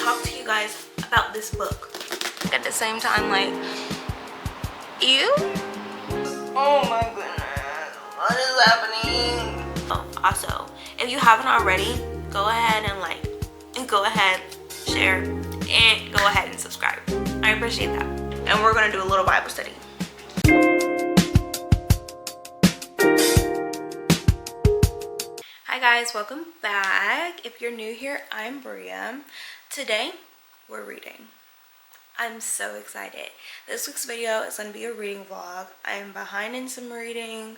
talk to you guys about this book. At the same time, like, ew. Oh my goodness, what is happening? Oh, also, if you haven't already, go ahead and like, and go ahead, share, and go ahead and subscribe. I appreciate that. And we're gonna do a little Bible study. Hi guys, welcome back. If you're new here, I'm Bria. Today, we're reading. I'm so excited. This week's video is going to be a reading vlog. I'm behind in some reading,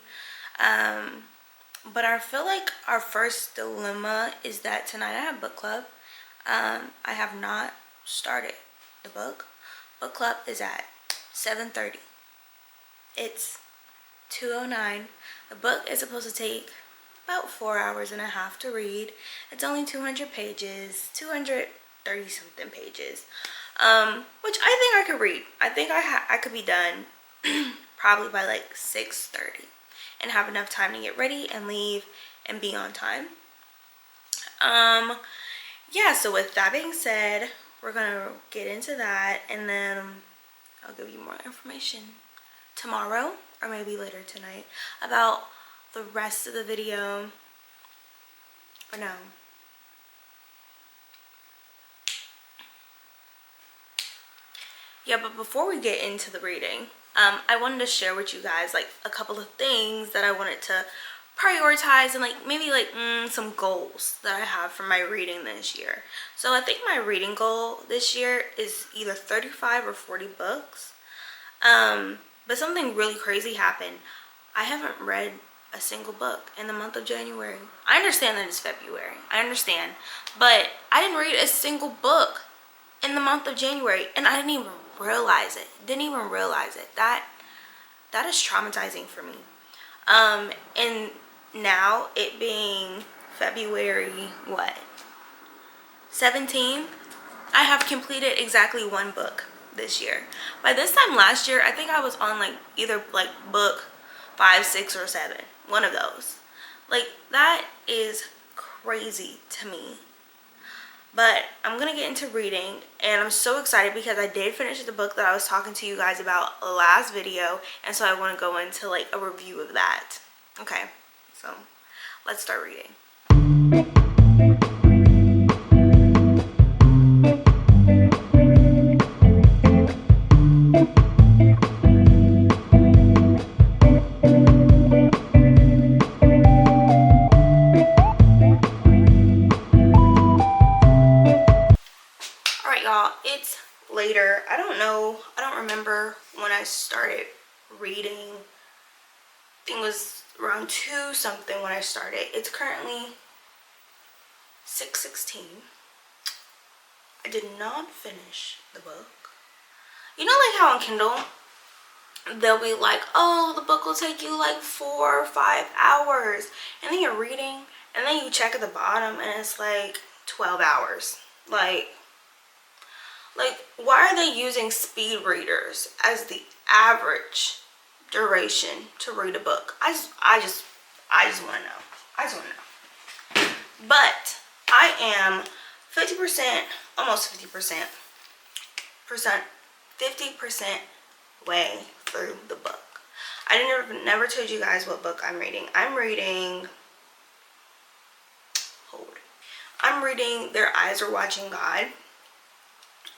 but I feel like our first dilemma is that tonight I have book club. I have not started the book. Book club is at 7:30. It's 2:09. The book is supposed to take about 4 hours and a half to read. It's only 200 pages, 230 something pages. Which I think I could read. I think I could be done probably by like 6:30 and have enough time to get ready and leave and be on time. Yeah, so with that being said, we're gonna get into that, and then I'll give you more information tomorrow or maybe later tonight about the rest of the video. Or no. Yeah, but before we get into the reading, I wanted to share with you guys like a couple of things that I wanted to prioritize and like maybe like some goals that I have for my reading this year. So I think my reading goal this year is either 35 or 40 books. But something really crazy happened. I haven't read a single book in the month of January. I understand that it's February. I understand. But I didn't read a single book in the month of January, and I didn't even realize it. That is traumatizing for me. And now it being February 17th, I have completed exactly one book this year. By this time last year, I think I was on like either like book 5, 6, or 7. One of those. Like, that is crazy to me. But I'm gonna get into reading, and I'm so excited because I did finish the book that I was talking to you guys about last video, and so I want to go into like a review of that. Okay, so let's start reading. It's later. I don't remember when I started reading. I think it was around 2 something when I started. It's currently 6:16. I did not finish the book. You know, like how on Kindle they'll be like, oh, the book will take you like 4 or 5 hours, and then you're reading and then you check at the bottom and it's like 12 hours. Like, why are they using speed readers as the average duration to read a book? I just want to know. I just want to know. But I am 50%, almost 50% way through the book. I never told you guys what book I'm reading. I'm reading Their Eyes Are Watching God.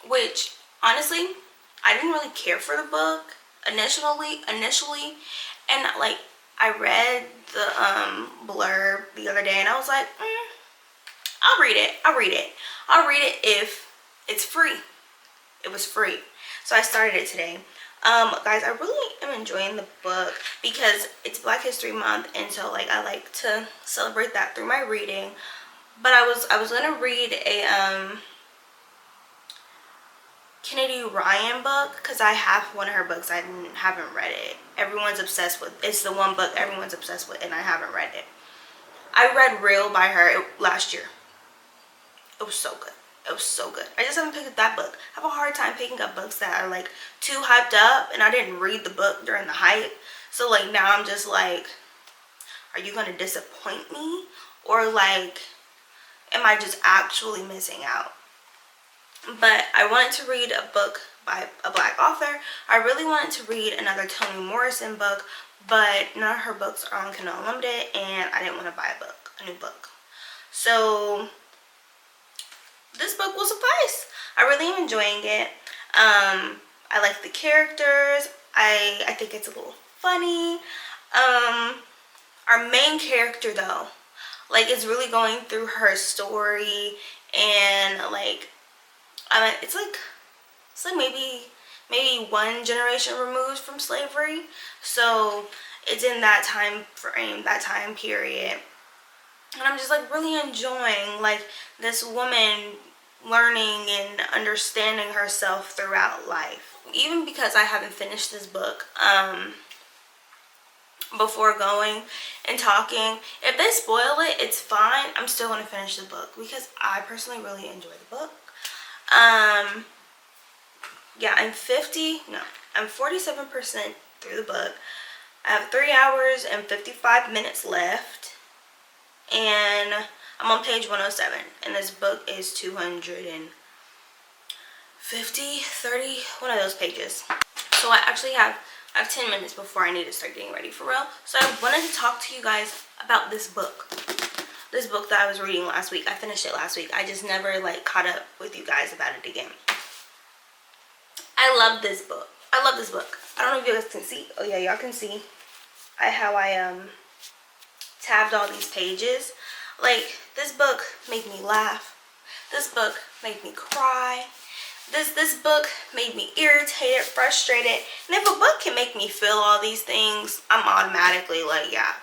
Which, honestly, I didn't really care for the book initially, and like I read the blurb the other day, and I was like, I'll read it if it's free. It was free, so I started it today. Guys, I really am enjoying the book because it's Black History Month, and so like I like to celebrate that through my reading. But I was gonna read a Kennedy Ryan book because I have one of her books. I haven't read it. Everyone's obsessed with. It's the one book everyone's obsessed with, and I haven't read it. I read Real by her last year. It was so good. It was so good. I just haven't picked up that book. I have a hard time picking up books that are like too hyped up, and I didn't read the book during the hype. So like now I'm just like, are you gonna disappoint me, or like am I just actually missing out? But I wanted to read a book by a Black author. I really wanted to read another Toni Morrison book, but none of her books are on Kindle Unlimited, and I didn't want to buy a new book. So this book will suffice. I really am enjoying it. I like the characters. I think it's a little funny. Our main character though, like, it's really going through her story, and like, it's like maybe one generation removed from slavery. So it's in that time frame, that time period. And I'm just like really enjoying like this woman learning and understanding herself throughout life. Even because I haven't finished this book, before going and talking, if they spoil it, it's fine. I'm still going to finish the book because I personally really enjoy the book. Yeah, I'm 47% through the book. I have 3 hours and 55 minutes left, and I'm on page 107, and this book is 230, one of those pages. So I actually have 10 minutes before I need to start getting ready for real. So I wanted to talk to you guys about this book. This book that I was reading last week. I finished it last week. I just never like caught up with you guys about it again. I love this book. I love this book. I don't know if you guys can see. Oh yeah, y'all can see how I tabbed all these pages. Like, this book made me laugh. This book made me cry. This book made me irritated, frustrated. And if a book can make me feel all these things, I'm automatically like, yeah,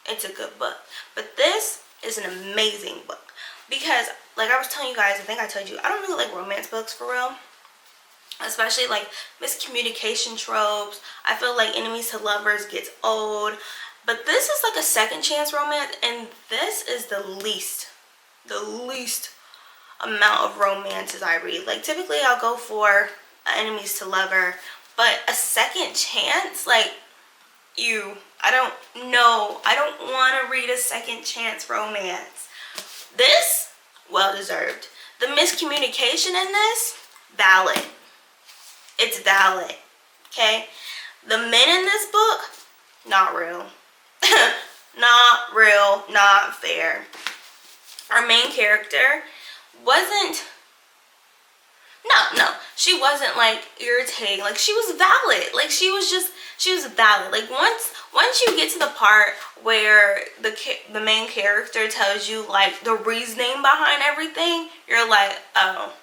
it's a good book. But this is an amazing book. Because, like I was telling you guys, I think I told you, I don't really like romance books for real. Especially like miscommunication tropes. I feel like enemies to lovers gets old. But this is like a second chance romance, and this is the least amount of romances I read. Like, typically I'll go for enemies to lover, but a second chance, like, I don't know. I don't want to read a second chance romance. This, well deserved. The miscommunication in this, valid. It's valid. Okay? The men in this book, not real. Not real, not fair. Our main character wasn't, no, she wasn't like irritating. Like, she was valid. Like, she was valid. Like, once you get to the part where the main character tells you like the reasoning behind everything, you're like, oh.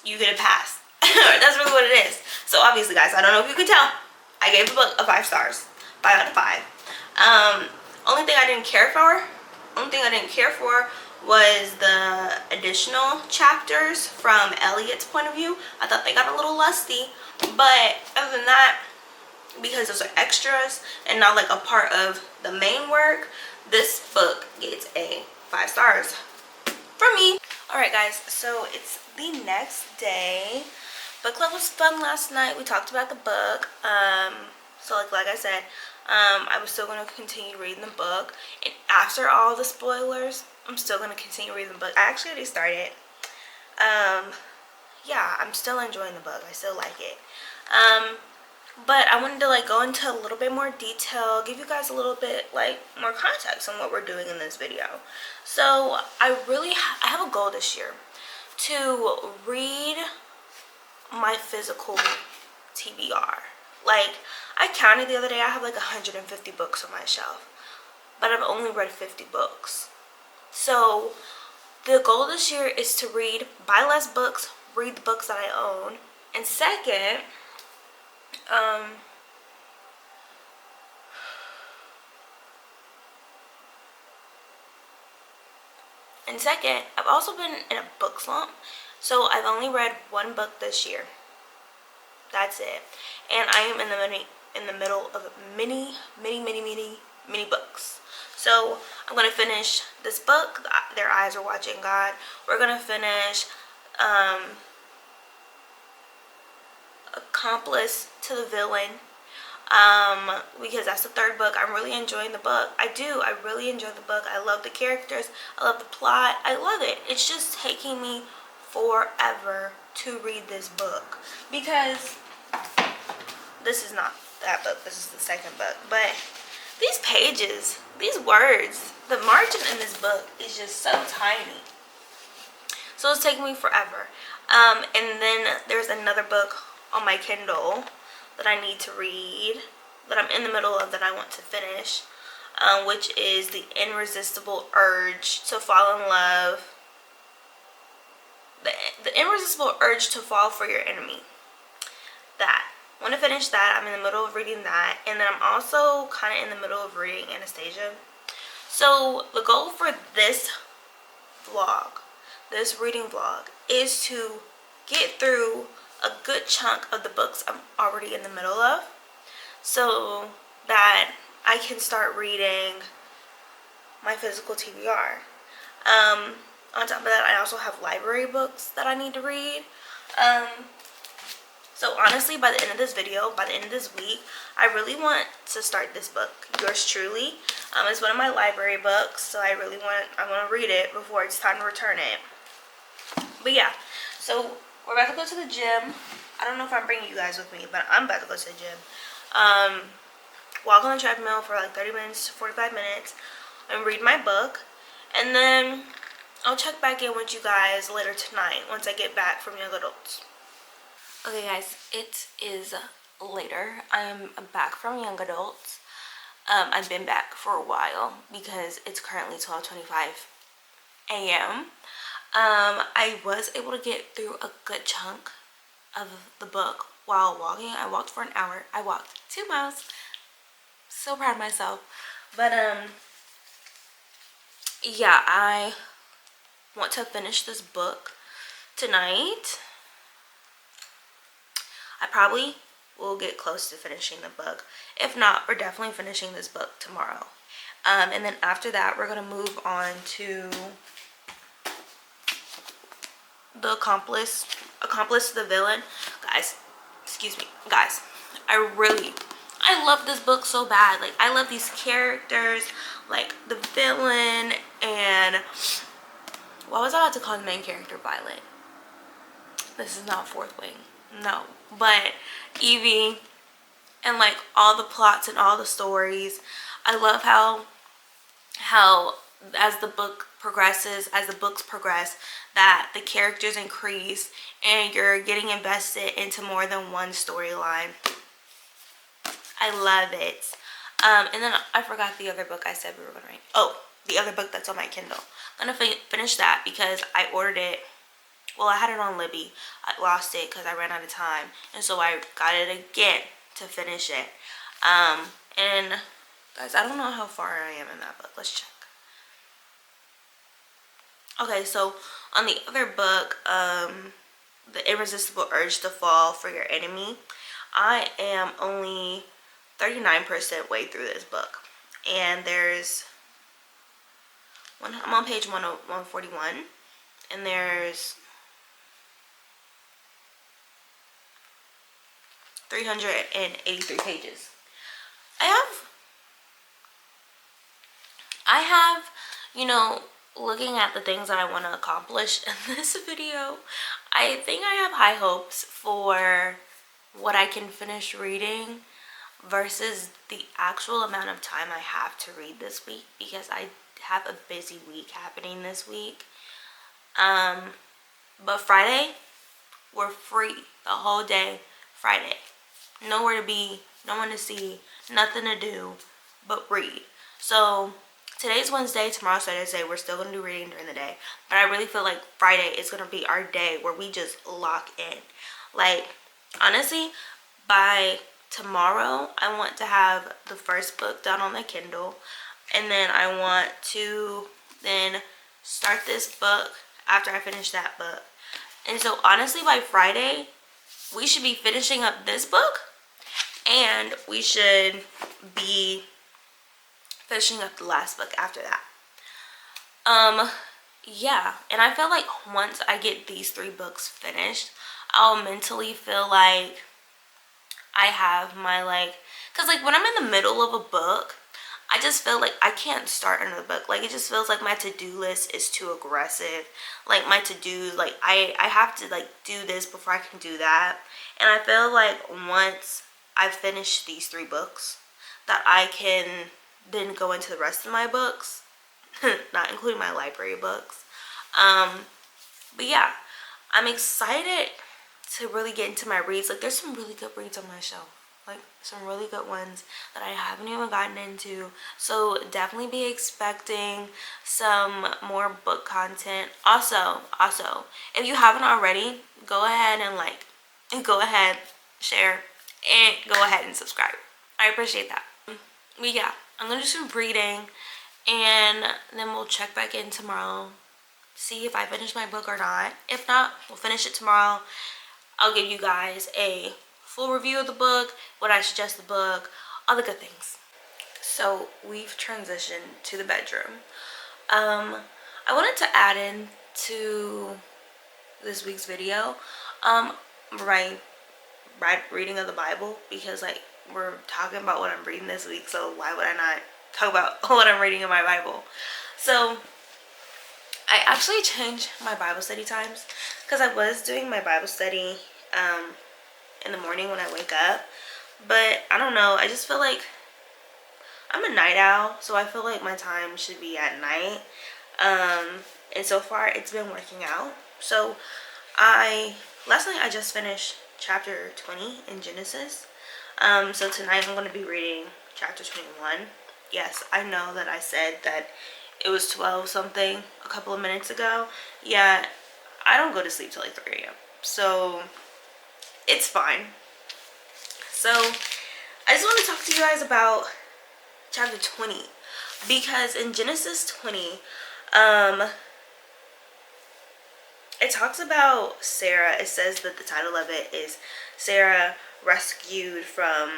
You get a pass. That's really what it is. So obviously, guys, I don't know if you could tell, I gave the book a 5 stars. 5 out of 5. Only thing I didn't care for was the additional chapters from Elliot's point of view. I thought they got a little lusty. But other than that, because those are extras and not like a part of the main work, this book gets a 5 stars from me. Alright guys, so it's the next day. Book club was fun last night. We talked about the book. So like I said, I was still going to continue reading the book. And after all the spoilers, I'm still going to continue reading the book. I actually already started. Yeah, I'm still enjoying the book. I still like it. But I wanted to like go into a little bit more detail, give you guys a little bit like more context on what we're doing in this video. So I have a goal this year to read my physical TBR. Like, I counted the other day, I have like 150 books on my shelf, but I've only read 50 books. So the goal this year is to buy less books, read the books that I own. And second, I've also been in a book slump. So I've only read one book this year. That's it. And I am in the middle of many books. So I'm gonna finish this book, Their Eyes Are Watching God. We're gonna finish Accomplice to the Villain. because that's the third book. I'm really enjoying the book. I really enjoy the book. I love the characters. I love the plot. I love it. It's just taking me forever to read this book because this is not that book. This is the second book. But these pages, these words, the margin in this book is just so tiny. So it's taking me forever. And then there's another book on my Kindle that I need to read, that I'm in the middle of, that I want to finish, which is The Irresistible Urge to Fall in Love. The Irresistible Urge to Fall for Your Enemy. That. I want to finish that. I'm in the middle of reading that. And then I'm also kind of in the middle of reading Anastasia. So the goal for this vlog, this reading vlog, is to get through a good chunk of the books I'm already in the middle of, so that I can start reading my physical TBR. On top of that, I also have library books that I need to read. So honestly, by the end of this video, by the end of this week, I really want to start this book, Yours Truly. It's one of my library books, so I want to read it before it's time to return it. But yeah, so we're about to go to the gym. I don't know if I'm bringing you guys with me, but I'm about to go to the gym. Walk on the treadmill for like 30 minutes to 45 minutes and read my book. And then I'll check back in with you guys later tonight once I get back from Young Adults. Okay guys, it is later. I am back from Young Adults. I've been back for a while because it's currently 12:25 a.m. I was able to get through a good chunk of the book while walking. I walked for an hour. I walked 2 miles. So proud of myself. But yeah, I want to finish this book tonight. I probably will get close to finishing the book. If not, we're definitely finishing this book tomorrow. And then after that, we're going to move on to the accomplice to the villain. Guys, excuse me. Guys, I love this book so bad. Like, I love these characters, like the villain, and what was I about to call the main character? Violet. This is not Fourth Wing. No. But Evie, and like all the plots and all the stories. I love how as the book progresses, as the books progress, that the characters increase and you're getting invested into more than one storyline. I love it. And then I forgot the other book I said we were gonna read. Oh, the other book that's on my Kindle. I'm gonna finish that because I ordered it. Well, I had it on Libby. I lost it because I ran out of time, and so I got it again to finish it. And guys, I don't know how far I am in that book. Let's check. Okay, so on the other book, The Irresistible Urge to Fall for Your Enemy, I am only 39% way through this book, and I'm on page 141, and there's 383 pages. I have, you know, looking at the things that I want to accomplish in this video, I think I have high hopes for what I can finish reading versus the actual amount of time I have to read this week, because I have a busy week happening this week. But Friday, we're free the whole day. Friday, nowhere to be, no one to see, nothing to do but read. So today's Wednesday, tomorrow's Thursday. We're still going to do reading during the day, but I really feel like Friday is going to be our day where we just lock in. Like, honestly, by tomorrow, I want to have the first book done on the Kindle, and then I want to then start this book after I finish that book. And so honestly, by Friday, we should be finishing up this book, and we should be finishing up the last book after that. Yeah, and I feel like once I get these 3 books finished, I'll mentally feel like I have my like, because like when I'm in the middle of a book, I just feel like I can't start another book. Like it just feels like my to-do list is too aggressive. Like my to-do, like I have to like do this before I can do that. And I feel like once I finish these 3 books, that I can then go into the rest of my books, not including my library books. But yeah, I'm excited to really get into my reads. Like there's some really good reads on my shelf. Like some really good ones that I haven't even gotten into. So definitely be expecting some more book content. Also, if you haven't already, go ahead and like, and go ahead, share, and go ahead and subscribe. I appreciate that. But yeah, I'm gonna do some reading and then we'll check back in tomorrow, see if I finish my book or not. If not, we'll finish it tomorrow. I'll give you guys a full review of the book, what I suggest the book, all the good things. So we've transitioned to the bedroom. I wanted to add in to this week's video my reading of the Bible, because like we're talking about what I'm reading this week, so why would I not talk about what I'm reading in my Bible? So I actually changed my Bible study times, because I was doing my Bible study in the morning when I wake up, but I don't know, I just feel like I'm a night owl, so I feel like my time should be at night, and so far it's been working out. So last night I just finished chapter 20 in Genesis, so tonight I'm going to be reading chapter 21. Yes, I know that I said that it was 12 something a couple of minutes ago. Yeah, I don't go to sleep till like 3 a.m. So it's fine. So I just want to talk to you guys about chapter 20, because in Genesis 20, it talks about Sarah. It says that the title of it is Sarah rescued from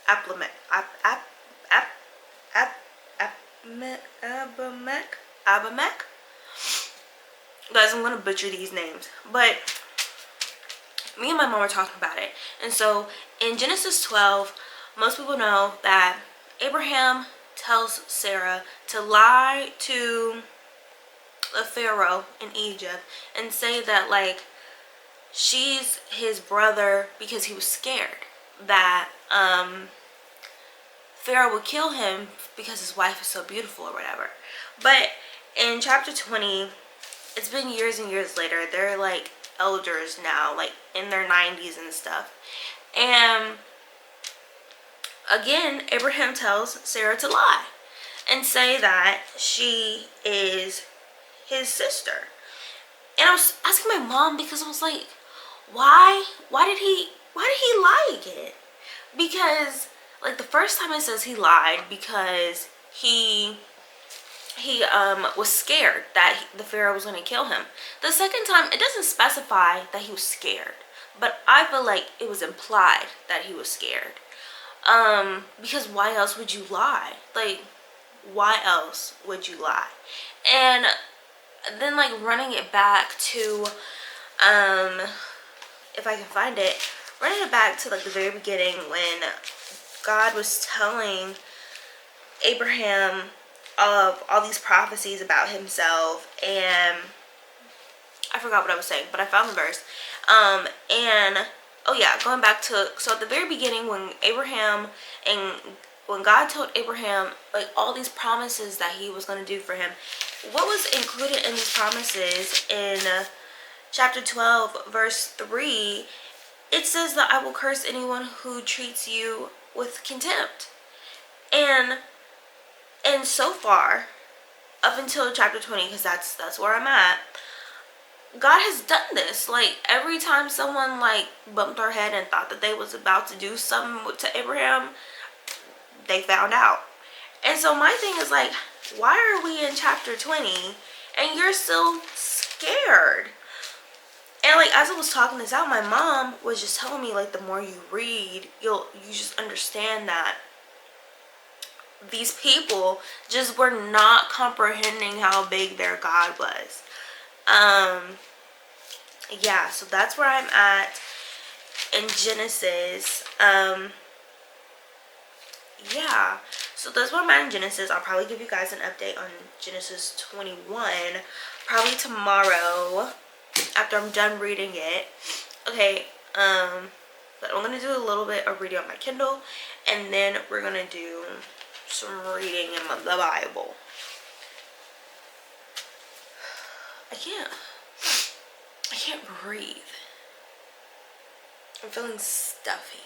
Abimelech. Guys, I'm gonna butcher these names, but me and my mom were talking about it. And so in Genesis 12, most people know that Abraham tells Sarah to lie to the Pharaoh in Egypt and say that like she's his brother, because he was scared that Pharaoh would kill him because his wife is so beautiful or whatever. But in chapter 20, it's been years and years later. They're like elders now, like in their 90s and stuff. And again, Abraham tells Sarah to lie and say that she is his sister. And I was asking my mom, because I was like, why did he lie again? Because like the first time it says he lied because he was scared that the Pharaoh was going to kill him. The second time, it doesn't specify that he was scared, but I feel like it was implied that he was scared. Because why else would you lie? Like, why else would you lie? And then like running it back to, if I can find it, running it back to like the very beginning when God was telling Abraham of all these prophecies about himself, and I forgot what I was saying, but I found the verse. And oh yeah, going back to, so at the very beginning when when God told Abraham like all these promises that he was going to do for him, what was included in these promises in chapter 12 verse 3, it says that I will curse anyone who treats you with contempt. And so far, up until chapter 20, because that's where I'm at, God has done this. Like every time someone like bumped their head and thought that they was about to do something to Abraham, they found out. And so my thing is like, why are we in chapter 20 and you're still scared? And like as I was talking this out, my mom was just telling me like the more you read, you just understand that these people just were not comprehending how big their God was. Yeah, so that's where I'm at. in Genesis. Yeah, so that's what I'm at in Genesis. I'll probably give you guys an update on Genesis 21 probably tomorrow after I'm done reading it. Okay, but I'm gonna do a little bit of reading on my Kindle, and then we're gonna do some reading in the Bible. I can't breathe. I'm feeling stuffy.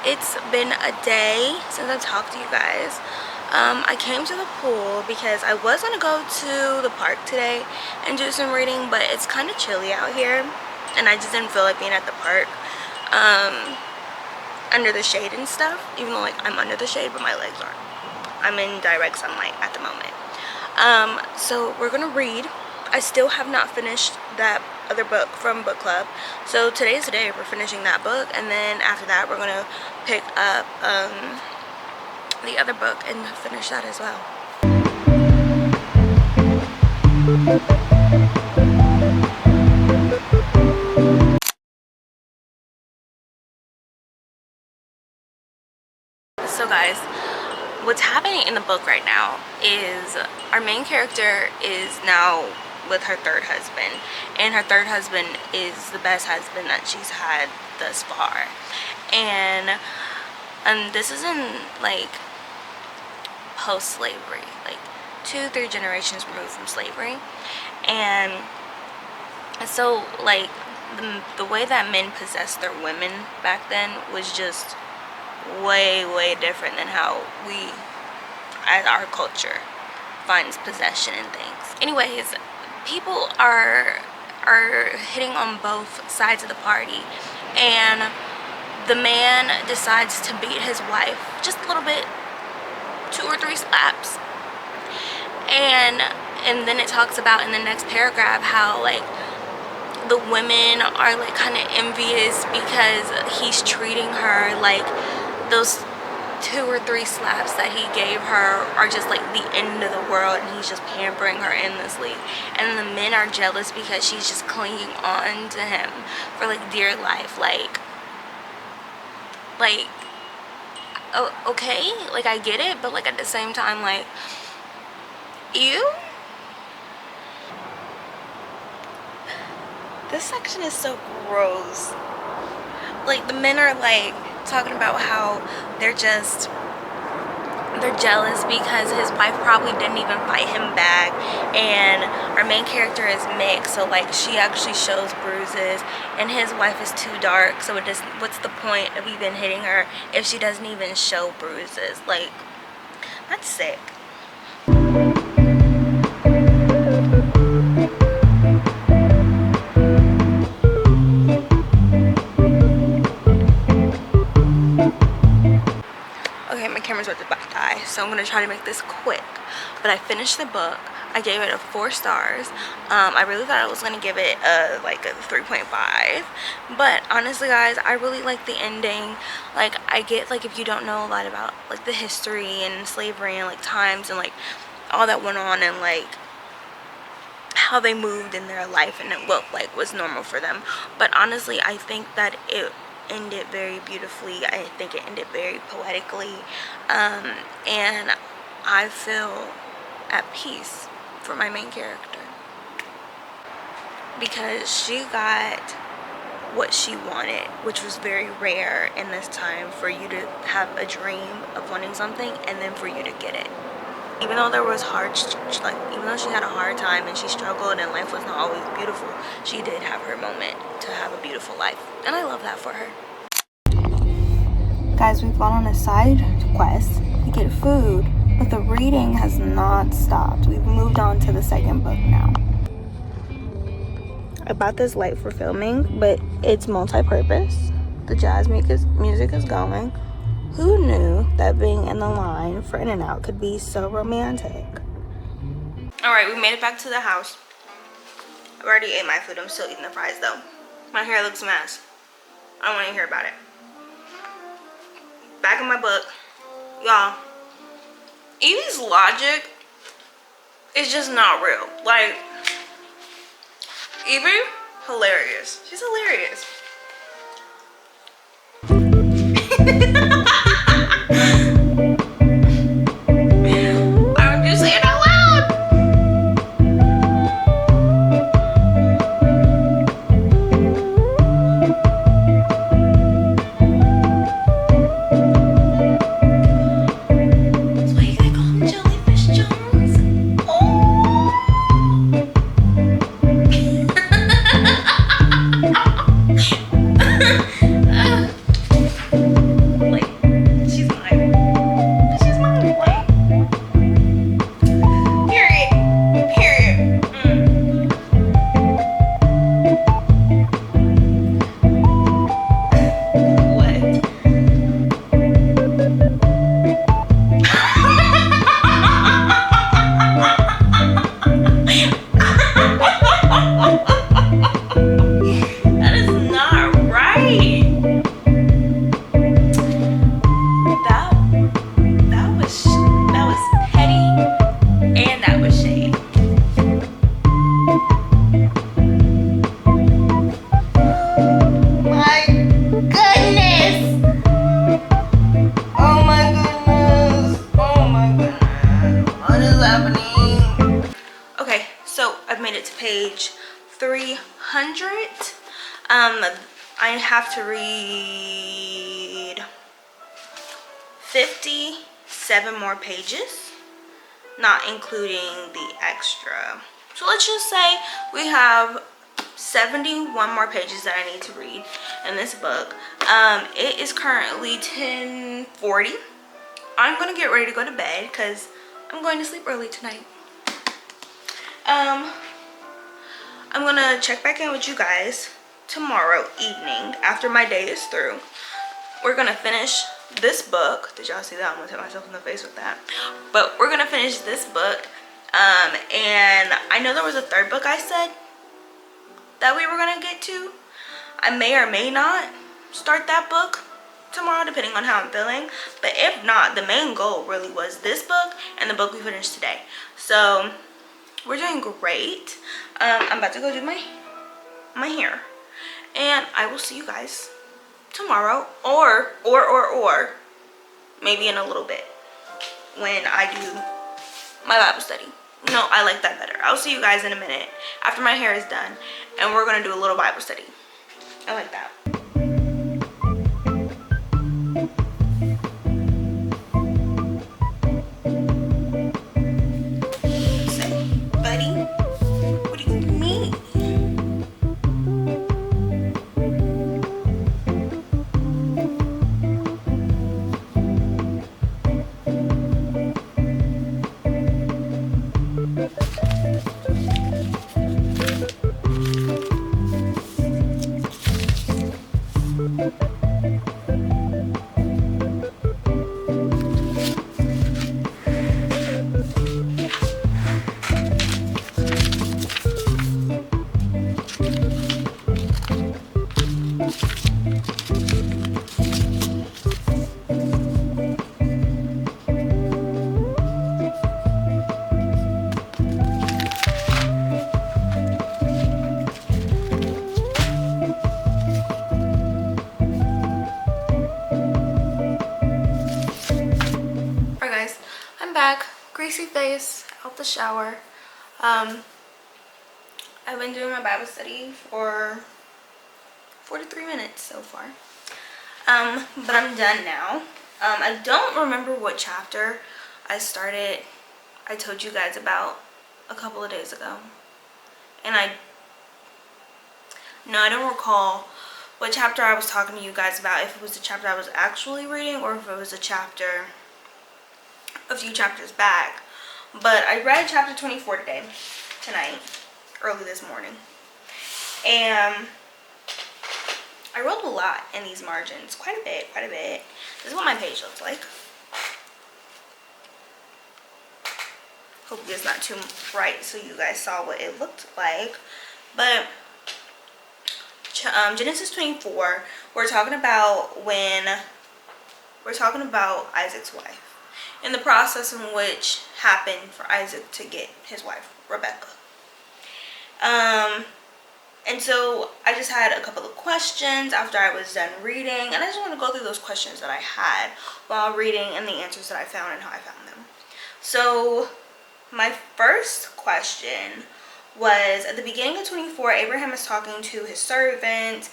It's been a day since I talked to you guys. I came to the pool because I was gonna go to the park today and do some reading, but it's kind of chilly out here and I just didn't feel like being at the park under the shade and stuff, even though like I'm under the shade but my legs aren't. I'm in direct sunlight at the moment. So we're gonna read. I still have not finished that other book from book club, so today's the day we're finishing that book, and then after that we're gonna pick up the other book and finish that as well. So guys, what's happening in the book right now is our main character is now with her third husband, and her third husband is the best husband that she's had thus far, and this is in like post-slavery, like 2-3 generations removed from slavery. And so like the way that men possessed their women back then was just way different than how we as our culture finds possession and things. Anyways, people are hitting on both sides of the party, and the man decides to beat his wife just a little bit, 2 or 3 slaps, and then it talks about in the next paragraph how like the women are like kind of envious because he's treating her like those 2 or 3 slaps that he gave her are just like the end of the world, and he's just pampering her endlessly, and the men are jealous because she's just clinging on to him for like dear life. Like oh, okay, like I get it, but like at the same time, like, ew. This section is so gross. Like the men are like talking about how they're jealous because his wife probably didn't even fight him back, and our main character is mixed, so like she actually shows bruises, and his wife is too dark, so it doesn't. What's the point of even hitting her if she doesn't even show bruises? Like, that's sick. Okay, my camera's about to die, so I'm gonna try to make this quick. But I finished the book. I gave it a 4 stars. I really thought I was gonna give it like a 3.5, but honestly guys, I really like the ending. Like, I get like if you don't know a lot about like the history and slavery and like times and like all that went on and like how they moved in their life and what like was normal for them, but honestly I think that it ended very beautifully. I think it ended very poetically, and I feel at peace for my main character, because she got what she wanted, which was very rare in this time, for you to have a dream of wanting something and then for you to get it. Even though there was even though she had a hard time and she struggled and life was not always beautiful, she did have her moment to have a beautiful life, and I love that for her. Guys, we've gone on a side quest to get food, but the reading has not stopped. We've moved on to the second book now. I bought this light for filming, but it's multi-purpose. The jazz music is going. Who knew that being in the line for In-N-Out could be so romantic? Alright, we made it back to the house. I've already ate my food. I'm still eating the fries though. My hair looks a mess. I don't want to hear about it. Back in my book. Y'all, Evie's logic is just not real. Like, Evie, hilarious. She's hilarious. Why would you say it out loud? That's why you gotta call him Jellyfish Jones. Oh. Like, she's mine. She's mine. Like, period. Period. What? That is not right. That was petty, and that was shade. My goodness. Oh my goodness. Oh my goodness. What is happening? Okay, so I've made it to page 300. I have to read 57 more pages, not including the extra. So let's just say we have 71 more pages that I need to read in this book. It is currently 10:40. I'm gonna get ready to go to bed because I'm going to sleep early tonight. I'm gonna check back in with you guys tomorrow evening after my day is through. We're gonna finish this book. Did y'all see that? I'm gonna hit myself in the face with that. But we're gonna finish this book. And I know there was a third book I said that we were gonna get to. I may or may not start that book tomorrow, depending on how I'm feeling. But if not, the main goal really was this book and the book we finished today. So we're doing great. I'm about to go do my hair, and I will see you guys tomorrow, or maybe in a little bit when I do my Bible study. No, I like that better. I'll see you guys in a minute after my hair is done, and we're gonna do a little Bible study. I like that. Greasy face, out the shower. I've been doing my Bible study for 43 minutes so far. But I'm done now. I don't remember what chapter I started. I told you guys about a couple of days ago. And I don't recall what chapter I was talking to you guys about, if it was the chapter I was actually reading or if it was a chapter a few chapters back. But I read chapter 24 tonight, early this morning. And I wrote a lot in these margins, quite a bit. This is what my page looks like. Hopefully it's not too bright so you guys saw what it looked like. But Genesis 24, we're talking about Isaac's wife and the process in which happened for Isaac to get his wife, Rebecca. And so I just had a couple of questions after I was done reading, and I just want to go through those questions that I had while reading and the answers that I found and how I found them. So my first question was, at the beginning of 24, Abraham is talking to his servant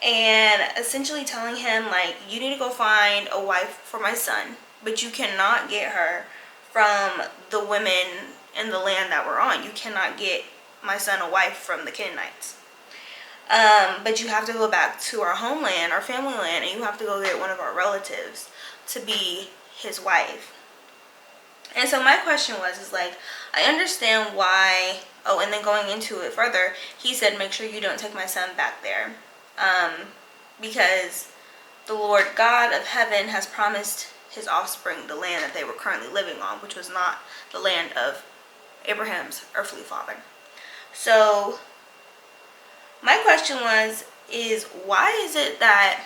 and essentially telling him, like, you need to go find a wife for my son, but you cannot get her from the women in the land that we're on. You cannot get my son a wife from the Canaanites. But you have to go back to our homeland, our family land, and you have to go get one of our relatives to be his wife. And so my question is like, I understand why, and then going into it further, he said, make sure you don't take my son back there. Because the Lord God of heaven has promised his offspring the land that they were currently living on, which was not the land of Abraham's earthly father. So my question is why is it that,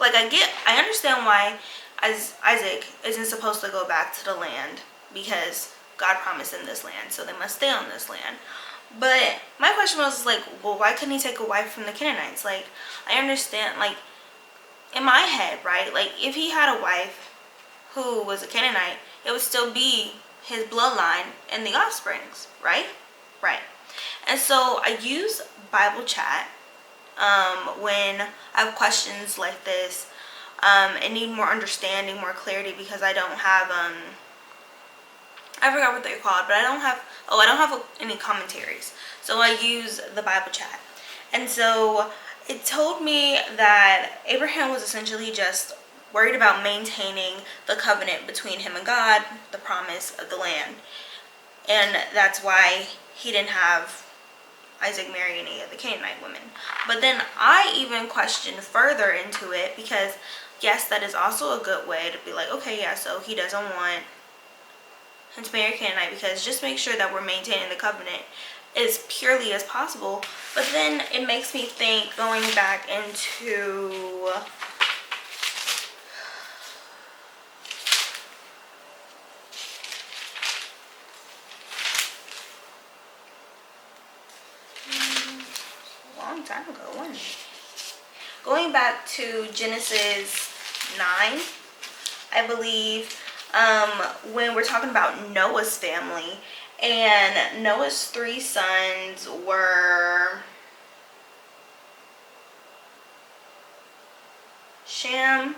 like, I understand why Isaac isn't supposed to go back to the land because God promised him this land, so they must stay on this land. But my question was like, well, why couldn't he take a wife from the Canaanites? Like, I understand, like, in my head, right, like, if he had a wife who was a Canaanite, it would still be his bloodline and the offsprings, right? Right. And so I use Bible Chat when I have questions like this and need more understanding, more clarity, because I don't have I forgot what they're called, but I don't have any commentaries. So I use the Bible Chat. And so it told me that Abraham was essentially just worried about maintaining the covenant between him and God, the promise of the land. And that's why he didn't have Isaac marry any of the Canaanite women. But then I even questioned further into it, because yes, that is also a good way to be like, okay, yeah, so he doesn't want him to marry a Canaanite, because just make sure that we're maintaining the covenant as purely as possible. But then it makes me think, going back into long time ago, wasn't it? Going back to Genesis 9, I believe, when we're talking about Noah's family, and Noah's 3 sons were Shem,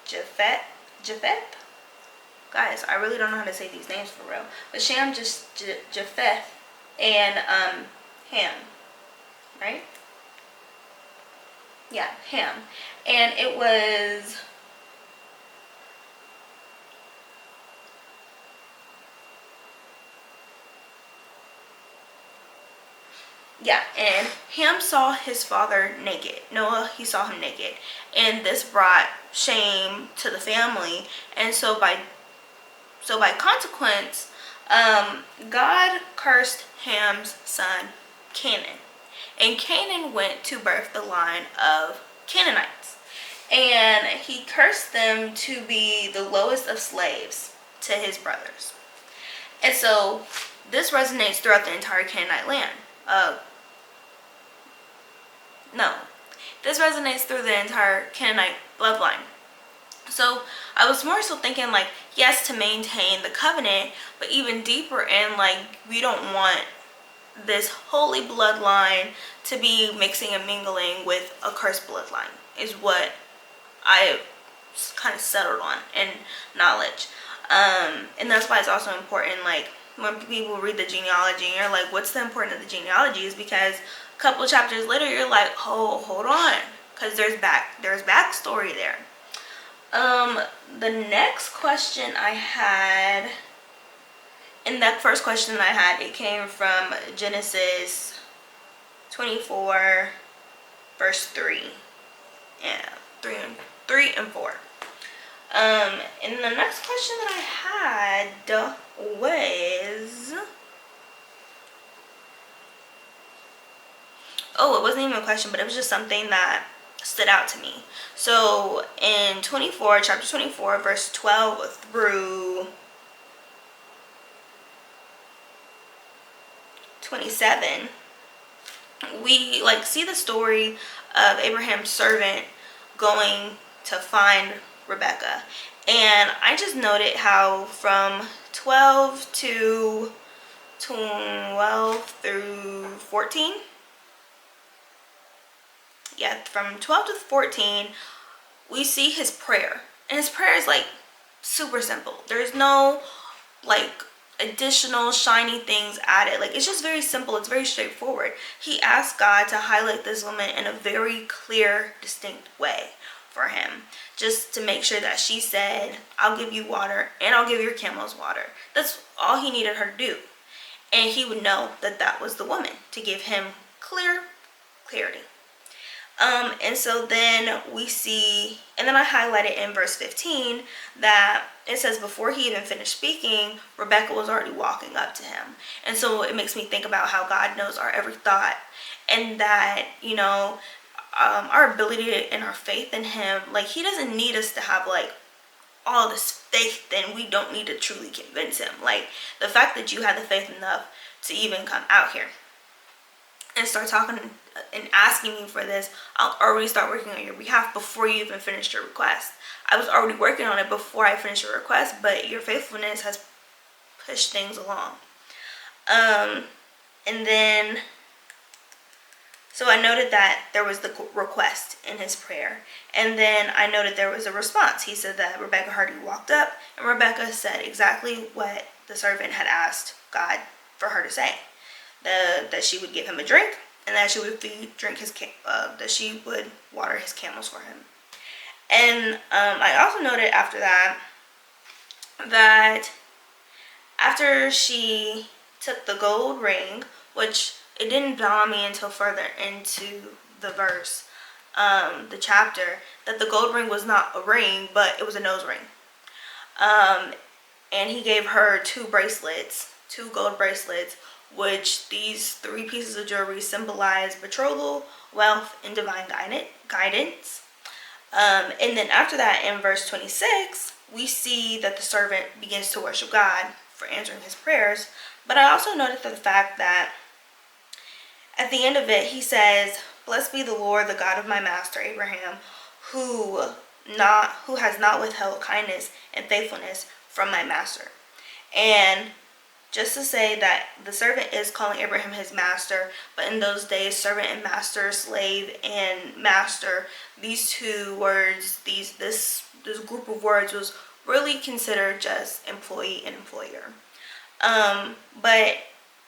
Japheth. Guys, I really don't know how to say these names for real. But Shem, Japheth, and Ham, right? Yeah, Ham. And it was and Ham saw his father naked. Noah, he saw him naked. And this brought shame to the family. And so by consequence, God cursed Ham's son, Canaan. And Canaan went to birth the line of Canaanites. And he cursed them to be the lowest of slaves to his brothers. And so this resonates throughout the entire Canaanite land. This resonates through the entire Canaanite bloodline. So I was more so thinking like, yes, to maintain the covenant, but even deeper in like, we don't want this holy bloodline to be mixing and mingling with a cursed bloodline, is what I kind of settled on in knowledge. And that's why it's also important, like, when people read the genealogy and you're like, what's the importance of the genealogy, is because a couple chapters later you're like, oh, hold on, because there's backstory there. The next question I had, and that first question I had, it came from Genesis 24, verse 3. Yeah, 3 and 4. And the next question that I had was, oh, it wasn't even a question, but it was just something that stood out to me. So in chapter 24, verse 12 through 27, we like see the story of Abraham's servant going to find Rebecca. And I just noted how from 12 through 14, yeah, from 12 to 14, we see his prayer. And his prayer is like super simple. There's no like additional shiny things added. Like, it's just very simple. It's very straightforward. He asked God to highlight this woman in a very clear, distinct way for him, just to make sure that she said, I'll give you water and I'll give your camels water. That's all he needed her to do. And he would know that that was the woman, to give him clarity. And so then we see, and then I highlighted in verse 15 that it says before he even finished speaking, Rebecca was already walking up to him. And so it makes me think about how God knows our every thought, and that, you know, our ability and our faith in him, like, he doesn't need us to have like all this faith, then we don't need to truly convince him. Like, the fact that you had the faith enough to even come out here and start talking and asking me for this, I'll already start working on your behalf before you even finish your request. I was already working on it before I finished your request, but your faithfulness has pushed things along. And then, so I noted that there was the request in his prayer. And then I noted there was a response. He said that Rebecca Hardy walked up, and Rebecca said exactly what the servant had asked God for her to say. That she would give him a drink, and that she would that she would water his camels for him. And I also noted after that after she took the gold ring, which it didn't dawn on me until further into the verse, the chapter, that the gold ring was not a ring, but it was a nose ring. And he gave her two gold bracelets, which these 3 pieces of jewelry symbolize betrothal, wealth, and divine guidance. And then after that, in verse 26, we see that the servant begins to worship God for answering his prayers. But I also noted the fact that at the end of it, he says, "Blessed be the Lord, the God of my master Abraham, who has not withheld kindness and faithfulness from my master." And just to say that the servant is calling Abraham his master, but in those days, servant and master, slave and master, these two words, this group of words was really considered just employee and employer. But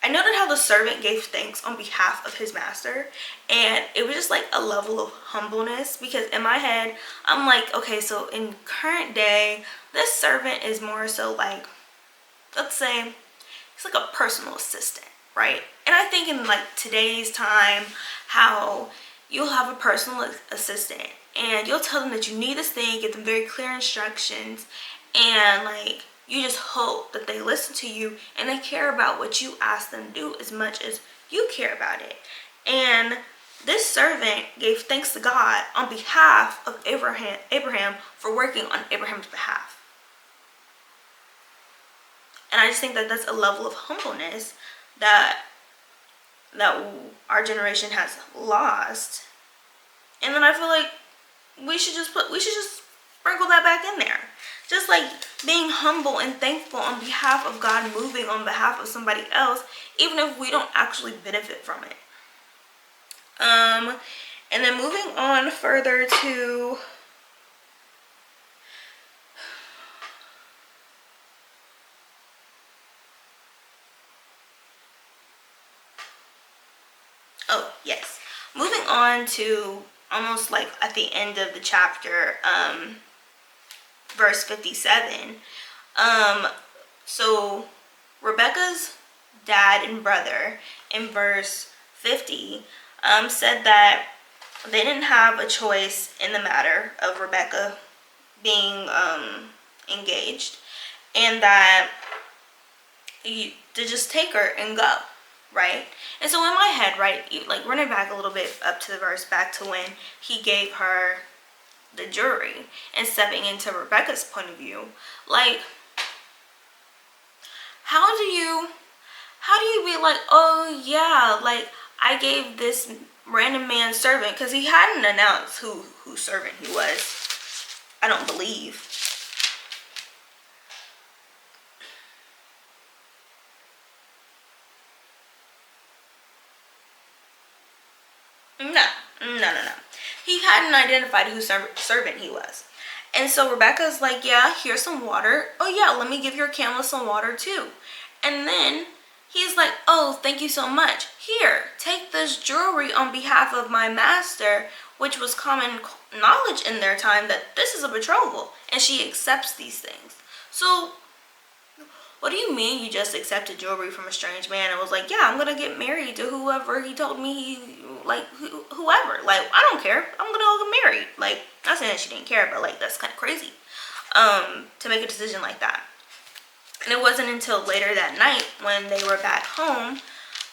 I noted how the servant gave thanks on behalf of his master, and it was just like a level of humbleness, because in my head, I'm like, okay, so in current day, this servant is more so like, let's say, it's like a personal assistant, right? And I think in like today's time, how you'll have a personal assistant and you'll tell them that you need this thing, get them very clear instructions, and like you just hope that they listen to you and they care about what you ask them to do as much as you care about it. And this servant gave thanks to God on behalf of Abraham for working on Abraham's behalf. And I just think that that's a level of humbleness that our generation has lost. And then I feel like we should just sprinkle that back in there. Just like being humble and thankful on behalf of God moving on behalf of somebody else, even if we don't actually benefit from it. And then moving on further to yes. Moving on to almost like at the end of the chapter, verse 57. So Rebecca's dad and brother in verse 50 said that they didn't have a choice in the matter of Rebecca being engaged, and that to just take her and go, right? And so in my head, right, like running back a little bit up to the verse, back to when he gave her the jewelry and stepping into Rebecca's point of view, like how do you be like, oh yeah, like I gave this random man servant, because he hadn't announced whose servant he was, I don't believe. No. He hadn't identified whose servant he was. And so Rebecca's like, yeah, here's some water. Oh yeah, let me give your camel some water too. And then he's like, oh, thank you so much. Here, take this jewelry on behalf of my master, which was common knowledge in their time that this is a betrothal. And she accepts these things. So what do you mean you just accepted jewelry from a strange man and was like, yeah, I'm gonna get married to whoever he told me, whoever. Like, I don't care. I'm gonna go get married. Like, not saying that she didn't care, but like that's kind of crazy to make a decision like that. And it wasn't until later that night when they were back home,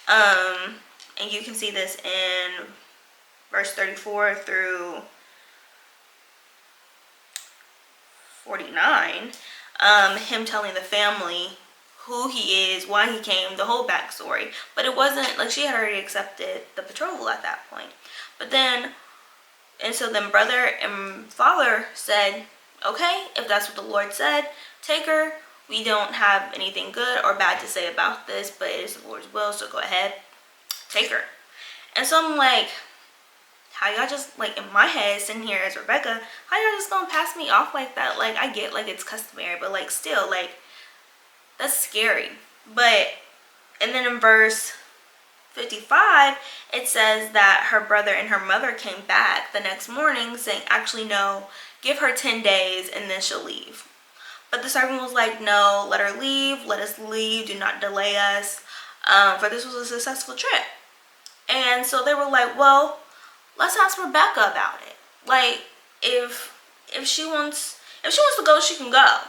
and you can see this in verse 34 through 49, him telling the family who he is, why he came, the whole backstory. But it wasn't like she had already accepted the betrothal at that point. But then, and so then brother and father said, okay, if that's what the Lord said, take her. We don't have anything good or bad to say about this, but it is the Lord's will, so go ahead, take her. And so I'm like, how y'all just, like, in my head, sitting here as Rebecca, how y'all just gonna pass me off like that? Like, I get, like, it's customary, but, like, still, like, that's scary. But, and then in verse 55, it says that her brother and her mother came back the next morning saying, actually, no, give her 10 days and then she'll leave. But the servant was like, no, let her leave, let us leave, do not delay us, for this was a successful trip. And so they were like, well, let's ask Rebecca about it. Like, if she wants to go, she can go.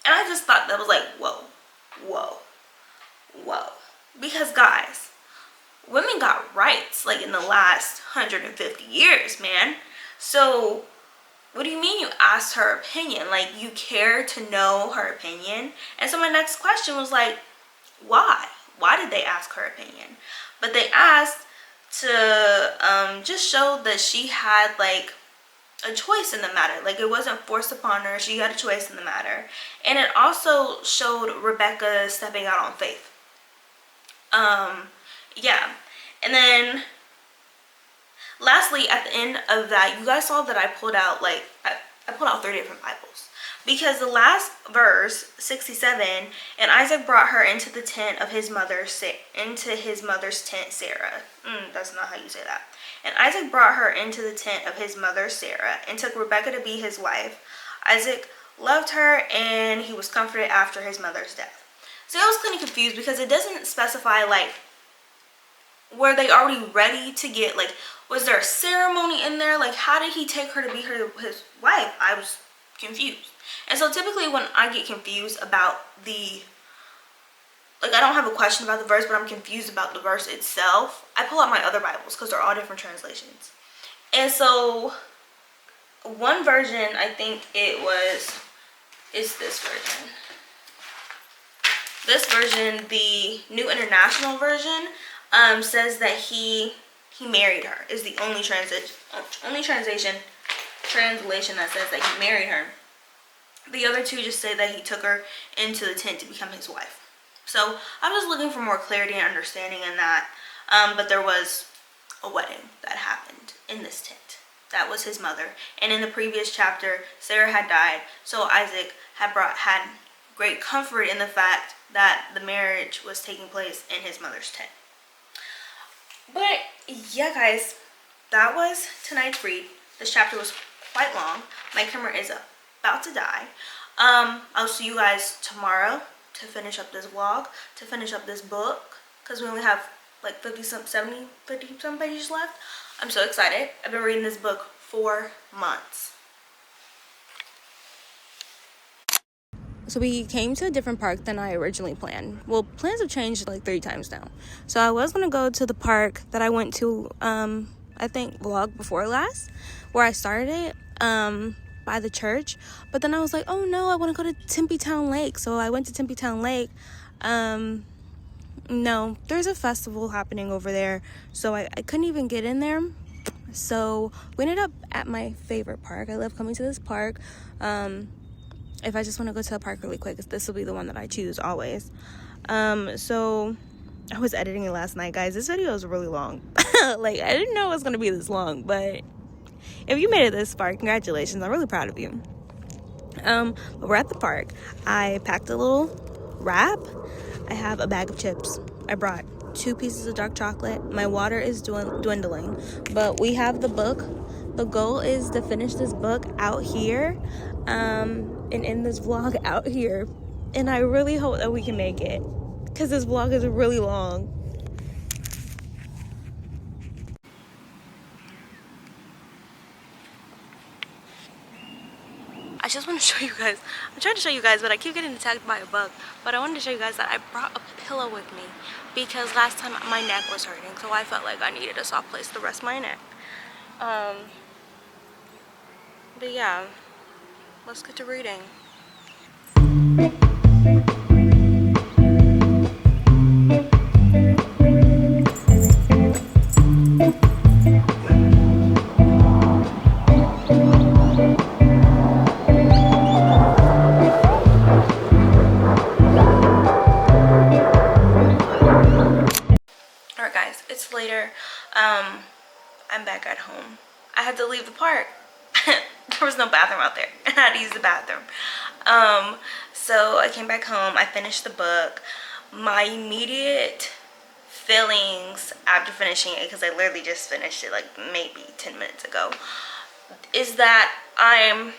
And I just thought that was like, whoa. Because guys, women got rights like in the last 150 years, man. So what do you mean you asked her opinion? Like, you care to know her opinion? And so my next question was like, why? Why did they ask her opinion? But they asked to just show that she had like a choice in the matter. Like, it wasn't forced upon her. She had a choice in the matter. And it also showed Rebecca stepping out on faith. Yeah. And then lastly, at the end of that, you guys saw that I pulled out like I pulled out 3 different Bibles, because the last verse 67, and Isaac brought her into the tent of his mother, into his mother's tent Sarah. That's not how you say that. And Isaac brought her into the tent of his mother Sarah and took Rebekah to be his wife. Isaac loved her and he was comforted after his mother's death. So I was kind of confused because it doesn't specify like, were they already ready to get, like, was there a ceremony in there? Like, how did he take her to be his wife? I was confused. And so typically when I get confused about like, I don't have a question about the verse, but I'm confused about the verse itself, I pull out my other Bibles because they're all different translations. And so one version, I think it's this version. This version, the New International Version, says that he married her, is the only translation translation that says that he married her. The other two just say that he took her into the tent to become his wife. So I was looking for more clarity and understanding in that. But there was a wedding that happened in this tent. That was his mother. And in the previous chapter, Sarah had died. So Isaac had great comfort in the fact that the marriage was taking place in his mother's tent. But yeah, guys, that was tonight's read. This chapter was quite long. My camera is about to die. I'll see you guys tomorrow to finish up this vlog, to finish up this book, because we only have like 50 some pages left. I'm so excited. I've been reading this book for months. So we came to a different park than I originally planned. Well, plans have changed like 3 times now. So I was going to go to the park that I went to, I think vlog before last, where I started it, by the church. But then I was like, oh no, I want to go to Tempe Town Lake. So I went to Tempe Town Lake. No, there's a festival happening over there. So I couldn't even get in there. So we ended up at my favorite park. I love coming to this park. If I just want to go to the park really quick, this will be the one that I choose always. So I was editing it last night, guys. This video is really long. Like, I didn't know it was going to be this long, but if you made it this far, congratulations. I'm really proud of you. But we're at the park. I packed a little wrap. I have a bag of chips. I brought 2 pieces of dark chocolate. My water is dwindling, but we have the book. The goal is to finish this book out here, and end this vlog out here. And I really hope that we can make it, because this vlog is really long. I just want to show you guys, I'm trying to show you guys, but I keep getting attacked by a bug. But I wanted to show you guys that I brought a pillow with me, because last time my neck was hurting, so I felt like I needed a soft place to rest my neck. But yeah, let's get to reading. Alright guys, it's later. I'm back at home. I had to leave the park. There was no bathroom out there. I had to use the bathroom. So I came back home. I finished the book. My immediate feelings after finishing it, because I literally just finished it like maybe 10 minutes ago, is that I'm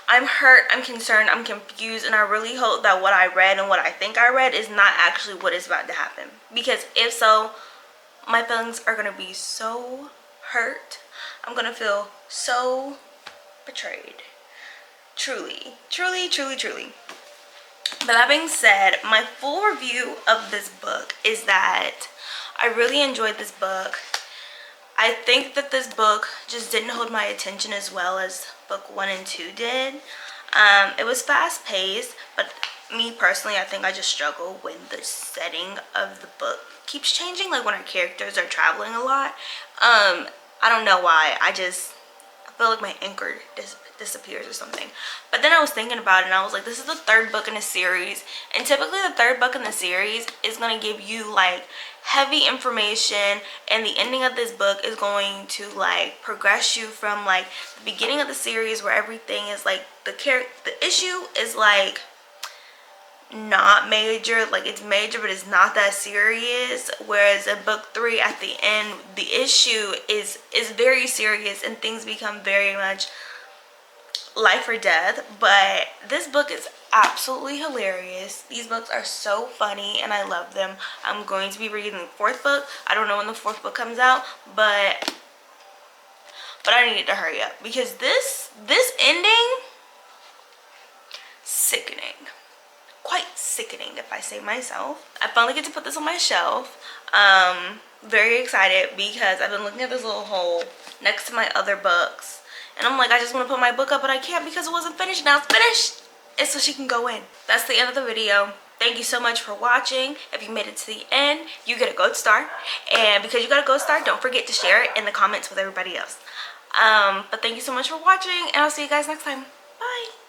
hurt, I'm concerned, I'm confused, and I really hope that what I read and what I think I read is not actually what is about to happen. Because if so, my feelings are going to be so hurt. I'm going to feel so betrayed. Truly, truly, truly, truly. But that being said, my full review of this book is that I really enjoyed this book. I think that this book just didn't hold my attention as well as book 1 and 2 did. It was fast paced, but me personally, I think I just struggle when the setting of the book keeps changing, like when our characters are traveling a lot. I don't know why. I feel like my anchor disappears or something. But then I was thinking about it, and I was like, this is the 3rd book in a series, and typically the 3rd book in the series is going to give you like heavy information, and the ending of this book is going to like progress you from like the beginning of the series where everything is like the issue is like not major, like it's major but it's not that serious, whereas in book 3 at the end the issue is very serious and things become very much life or death. But this book is absolutely hilarious. These books are so funny and I love them. I'm going to be reading the 4th book. I don't know when the 4th book comes out, but I need to hurry up because this ending, sickening. Quite sickening if I say myself. I finally get to put this on my shelf. Very excited because I've been looking at this little hole next to my other books, and I'm like, I just want to put my book up, but I can't because it wasn't finished. Now it's finished, and so she can go in. That's the end of the video. Thank you so much for watching. If you made it to the end, you get a gold star, and because you got a gold star, don't forget to share it in the comments with everybody else. But thank you so much for watching, and I'll see you guys next time. Bye.